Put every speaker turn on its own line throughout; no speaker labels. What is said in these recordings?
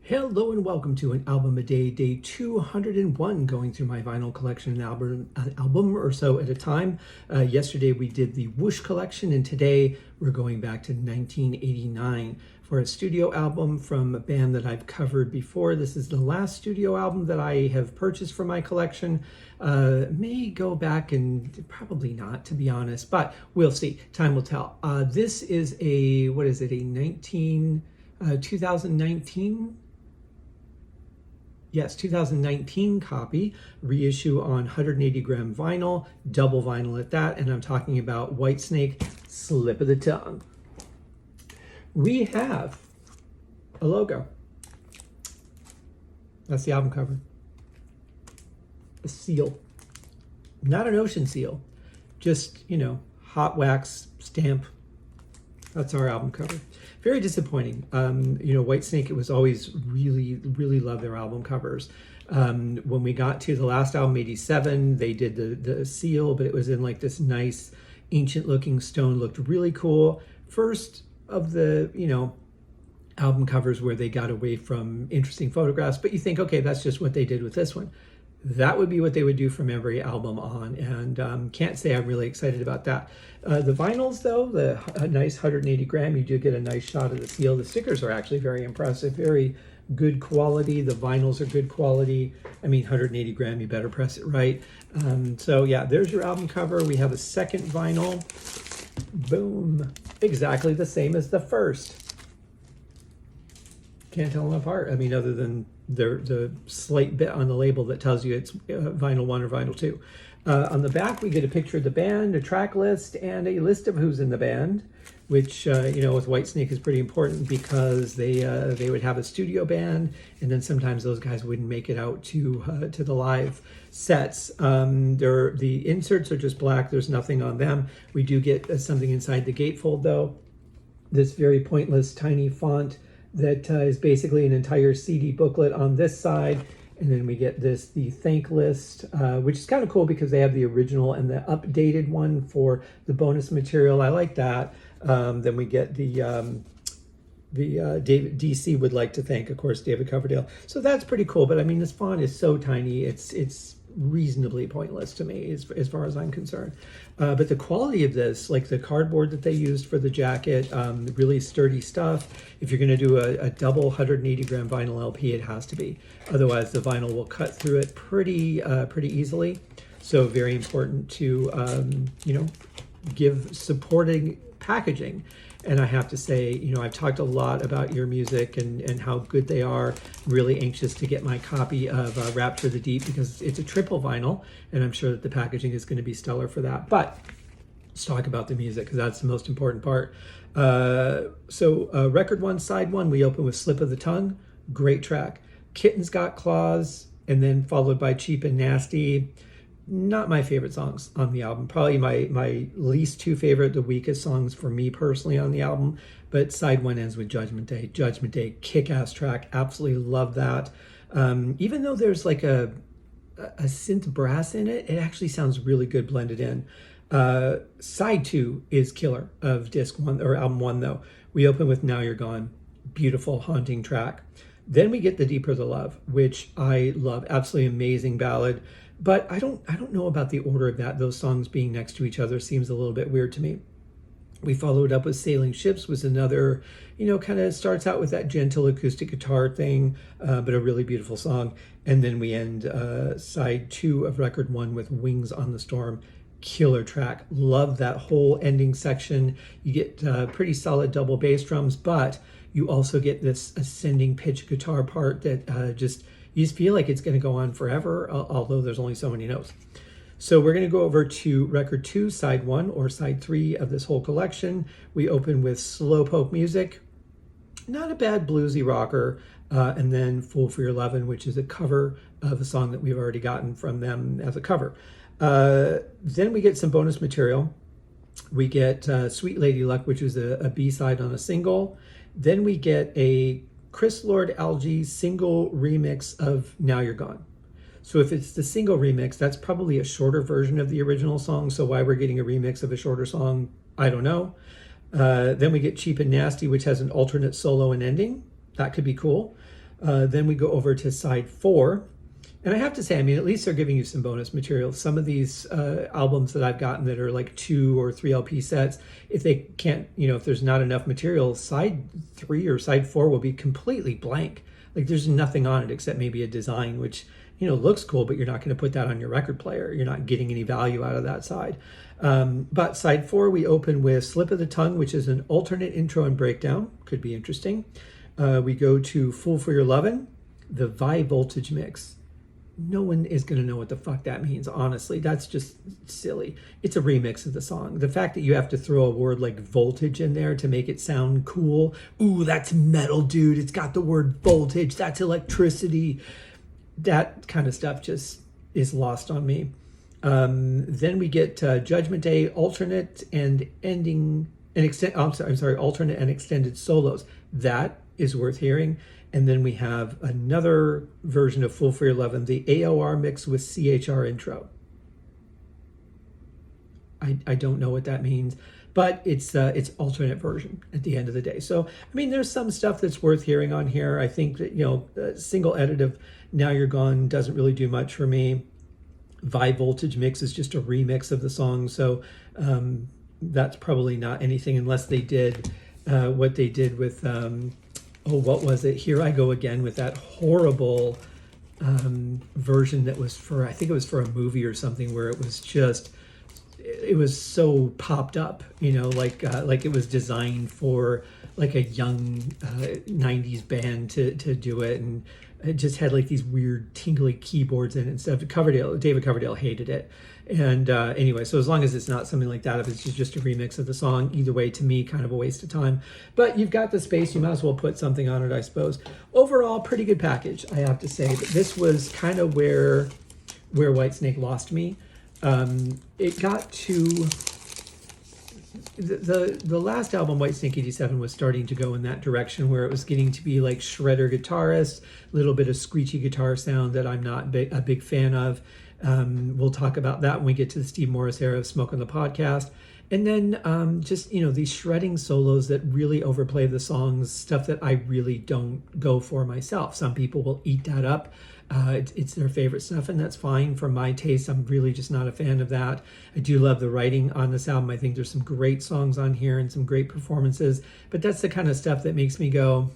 Hello and welcome to an album a day, day 201, going through my vinyl collection, an album or so at a time. Yesterday we did the Whoosh collection, and today we're going back to 1989 for a studio album from a band that I've covered before. This is the last studio album that I have purchased for my collection. May go back and probably not, to be honest, but we'll see. Time will tell. This is a, what is it, a 2019? Yes, 2019 copy, reissue on 180 gram vinyl, double vinyl at that, and I'm talking about Whitesnake, Slip of the Tongue. We have a logo. That's the album cover. A seal. Not an ocean seal, just, hot wax stamp. That's our album cover. Very disappointing. Whitesnake, it was always really love their album covers. When we got to the last album, 87, they did the seal, but it was in like this nice ancient looking stone, looked really cool. First of the, album covers where they got away from interesting photographs, but you think, okay, that's just what they did with this one. That would be what they would do from every album on, and can't say I'm really excited about that. The vinyls, though, the nice 180 gram, you do get a nice shot of the seal. The stickers are actually very impressive, very good quality. The vinyls are good quality. I mean, 180 gram, you better press it right. So yeah, there's your album cover. We have a second vinyl. Boom. Exactly the same as the first. Can't tell them apart. I mean, other than the slight bit on the label that tells you it's vinyl 1 or vinyl 2. On the back, we get a picture of the band, a track list, and a list of who's in the band, which, with Whitesnake is pretty important because they would have a studio band, and then sometimes those guys wouldn't make it out to the live sets. The inserts are just black. There's nothing on them. We do get something inside the gatefold, though. This very pointless, tiny font that is basically an entire CD booklet on this side. And then we get the thank list, which is kind of cool because they have the original and the updated one for the bonus material. I like that. Then we get the David DC would like to thank, of course, David Coverdale. So that's pretty cool. But I mean, this font is so tiny. It's reasonably pointless to me as far as I'm concerned. But the quality of this, like the cardboard that they used for the jacket, really sturdy stuff. If you're going to do a double 180 gram vinyl LP, it has to be. Otherwise, the vinyl will cut through it pretty easily. So very important to, give supporting packaging. And I have to say, I've talked a lot about your music and how good they are. Really anxious to get my copy of Rapture the Deep because it's a triple vinyl, and I'm sure that the packaging is going to be stellar for that. But let's talk about the music because that's the most important part. Record 1, side 1, we open with Slip of the Tongue. Great track. Kitten's Got Claws, and then followed by Cheap and Nasty. Not my favorite songs on the album. Probably my least two favorite, the weakest songs for me personally on the album. But side 1 ends with Judgment Day. Judgment Day, kick-ass track. Absolutely love that. Even though there's like a synth brass in it, it actually sounds really good blended in. Side 2 is killer of disc 1 or album 1 though. We open with Now You're Gone. Beautiful, haunting track. Then we get The Deeper the Love, which I love. Absolutely amazing ballad. But I don't know about the order of that. Those songs being next to each other seems a little bit weird to me. We followed up with Sailing Ships, was another, kind of starts out with that gentle acoustic guitar thing, but a really beautiful song. And then we end side 2 of record 1 with Wings on the Storm. Killer track. Love that whole ending section. You get pretty solid double bass drums, but you also get this ascending pitch guitar part that you just feel like it's going to go on forever, although there's only so many notes. So we're going to go over to record 2, side 1, or side 3 of this whole collection. We open with Slowpoke Music. Not a bad bluesy rocker. And then Fool for Your Lovin', which is a cover of a song that we've already gotten from them as a cover. Then we get some bonus material. We get Sweet Lady Luck, which is a B-side on a single. Then we get a Chris Lord Alge single remix of Now You're Gone. So if it's the single remix, that's probably a shorter version of the original song. So why we're getting a remix of a shorter song, I don't know. Then we get Cheap and Nasty, which has an alternate solo and ending. That could be cool. Then we go over to side 4. And I have to say, I mean, at least they're giving you some bonus material. Some of these albums that I've gotten that are like 2 or 3 LP sets, if they can't, if there's not enough material, side 3 or side 4 will be completely blank. Like there's nothing on it except maybe a design, which, looks cool, but you're not going to put that on your record player. You're not getting any value out of that side. But side 4, we open with Slip of the Tongue, which is an alternate intro and breakdown. Could be interesting. We go to Fool for Your Lovin', the High Voltage mix. No one is going to know what the fuck that means, honestly. That's just silly. It's a remix of the song. The fact that you have to throw a word like voltage in there to make it sound cool. Ooh, that's metal, dude. It's got the word voltage. That's electricity. That kind of stuff just is lost on me. Then we get Judgment Day alternate and alternate and extended solos. That is worth hearing. And then we have another version of Fool for Your Lovin', the AOR mix with CHR intro. I don't know what that means, but it's alternate version at the end of the day. So, I mean, there's some stuff that's worth hearing on here. I think that, single edit of Now You're Gone doesn't really do much for me. High Voltage mix is just a remix of the song. So that's probably not anything unless they did what they did with... what was it? Here I Go Again with that horrible version that was I think it was for a movie or something where it was so popped up, like it was designed for like a young 90s band to do it. And it just had like these weird tingly keyboards in it and stuff. David Coverdale hated it. And anyway, so as long as it's not something like that, if it's just a remix of the song, either way, to me, kind of a waste of time. But you've got the space, you might as well put something on it, I suppose. Overall, pretty good package, I have to say. But this was kind of where Whitesnake lost me. It got to... The last album, Whitesnake 87, was starting to go in that direction where it was getting to be like shredder guitarist, a little bit of screechy guitar sound that I'm not a big fan of. We'll talk about that when we get to the Steve Morris era of Smoke on the Podcast. And then just, these shredding solos that really overplay the songs, stuff that I really don't go for myself. Some people will eat that up. It's their favorite stuff, and that's fine. For my taste, I'm really just not a fan of that. I do love the writing on this album. I think there's some great songs on here and some great performances, but that's the kind of stuff that makes me go,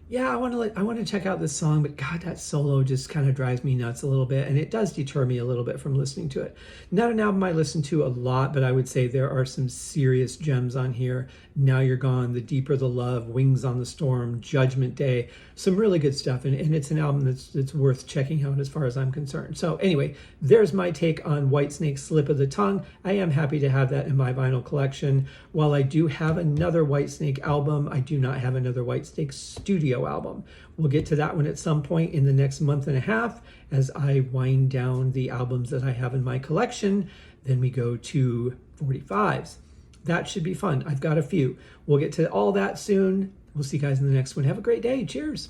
yeah, I want to check out this song, but God, that solo just kind of drives me nuts a little bit, and it does deter me a little bit from listening to it. Not an album I listen to a lot, but I would say there are some serious gems on here. Now You're Gone, The Deeper the Love, Wings on the Storm, Judgment Day, some really good stuff, and it's an album that's worth checking out as far as I'm concerned. So anyway, there's my take on Whitesnake's Slip of the Tongue. I am happy to have that in my vinyl collection. While I do have another Whitesnake album, I do not have another Whitesnake studio album. We'll get to that one at some point in the next month and a half as I wind down the albums that I have in my collection. Then we go to 45s. That should be fun. I've got a few. We'll get to all that soon. We'll see you guys in the next one. Have a great day. Cheers.